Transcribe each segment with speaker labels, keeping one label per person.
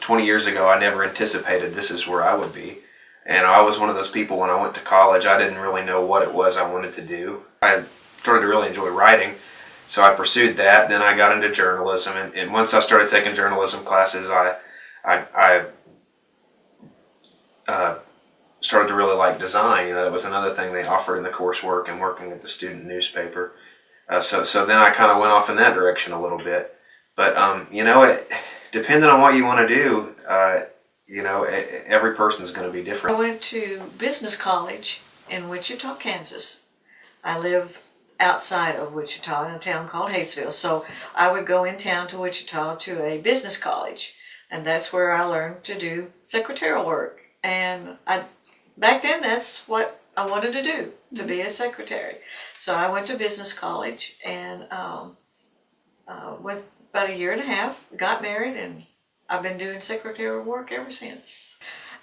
Speaker 1: 20 years ago, I never anticipated this is where I would be. And I was one of those people when I went to college, I didn't really know what it was I wanted to do. I started to really enjoy writing, so I pursued that. Then I got into journalism, and once I started taking journalism classes, I started to really like design. That was another thing they offered in the coursework and working at the student newspaper. So then I kind of went off in that direction a little bit. But, depending on what you want to do, every person's going to be different.
Speaker 2: I went to business college in Wichita, Kansas. I live outside of Wichita in a town called Hayesville. So I would go in town to Wichita to a business college, and that's where I learned to do secretarial work. And back then, that's what I wanted to do, to be a secretary. So I went to business college and went about 1.5 years, got married, and I've been doing secretarial work ever since.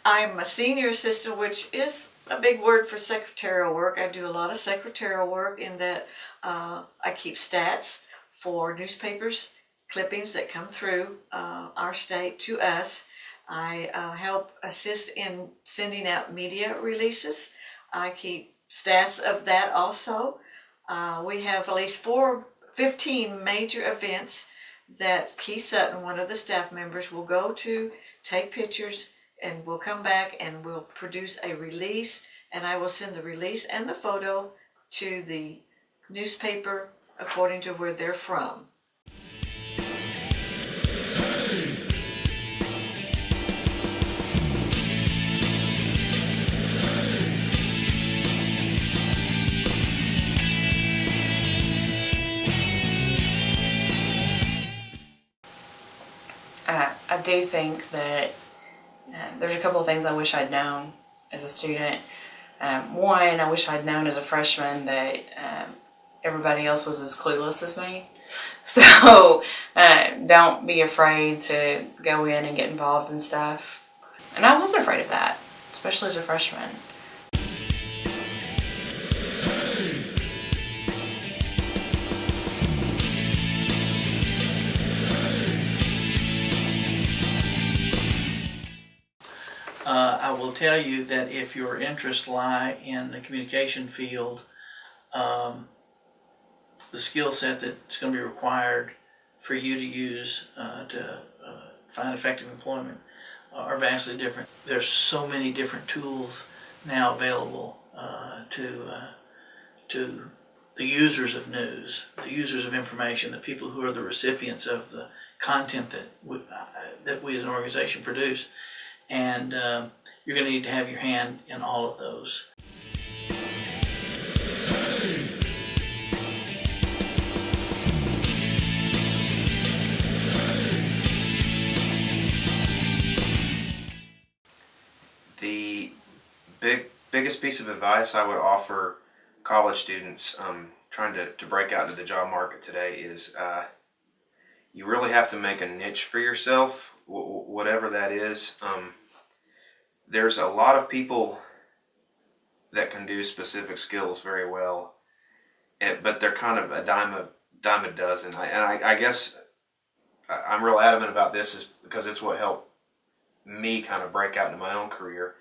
Speaker 2: I'm a senior assistant, which is a big word for secretarial work. I do a lot of secretarial work in that I keep stats for newspapers, clippings that come through our state to us. I help assist in sending out media releases. I keep stats of that also. We have at least 15 major events that Keith Sutton, one of the staff members, will go to, take pictures, and we'll come back and we'll produce a release, and I will send the release and the photo to the newspaper according to where they're from.
Speaker 3: I do think that there's a couple of things I wish I'd known as a student. One, I wish I'd known as a freshman that everybody else was as clueless as me. So don't be afraid to go in and get involved in stuff. And I was afraid of that, especially as a freshman.
Speaker 4: I will tell you that if your interests lie in the communication field, the skill set that's going to be required for you to use to find effective employment are vastly different. There's so many different tools now available to the users of news, the users of information, the people who are the recipients of the content that we as an organization produce. And you're going to need to have your hand in all of those.
Speaker 1: The biggest piece of advice I would offer college students trying to break out into the job market today is you really have to make a niche for yourself, whatever that is. There's a lot of people that can do specific skills very well, but they're kind of a dime a dozen. I guess I'm real adamant about this is because it's what helped me kind of break out into my own career.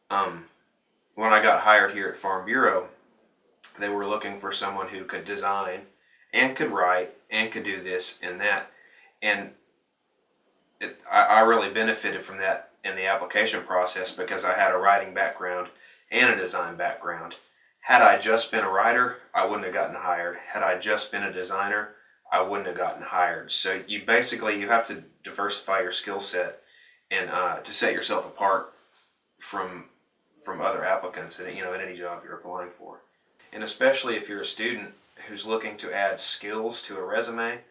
Speaker 1: When I got hired here at Farm Bureau, they were looking for someone who could design and could write and could do this and that. And I really benefited from that in the application process because I had a writing background and a design background. Had I just been a writer, I wouldn't have gotten hired. Had I just been a designer, I wouldn't have gotten hired. So you have to diversify your skill set and to set yourself apart from other applicants in any job you're applying for. And especially if you're a student who's looking to add skills to a resume,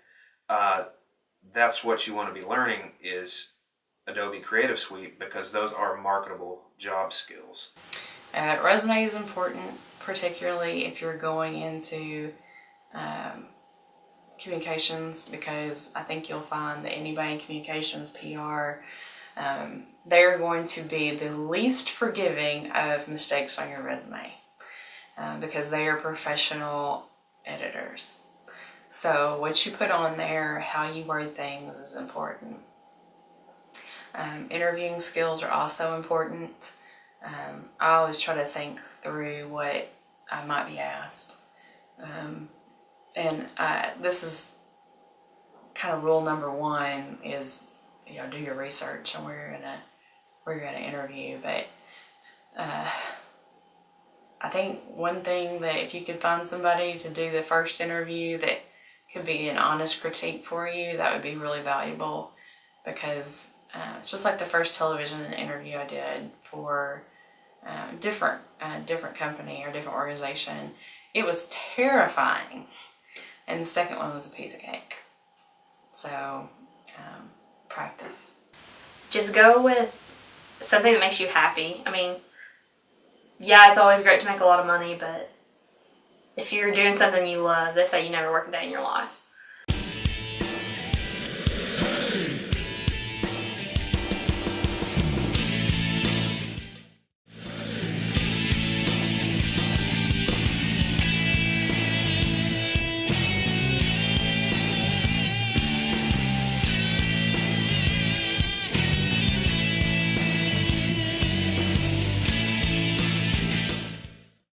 Speaker 1: that's what you want to be learning is Adobe Creative Suite, because those are marketable job skills.
Speaker 3: Resume is important, particularly if you're going into communications, because I think you'll find that anybody in communications, PR, they're going to be the least forgiving of mistakes on your resume because they are professional editors. So what you put on there, how you word things is important. Interviewing skills are also important. I always try to think through what I might be asked. This is kind of rule number one is, do your research on where you're gonna interview. But I think one thing that if you could find somebody to do the first interview that could be an honest critique for you, that would be really valuable, because it's just like the first television interview I did for different company or different organization. It was terrifying, and the second one was a piece of cake. So practice.
Speaker 5: Just go with something that makes you happy. I mean, yeah, it's always great to make a lot of money, but if you're doing something you love, they say you never work a day in your life.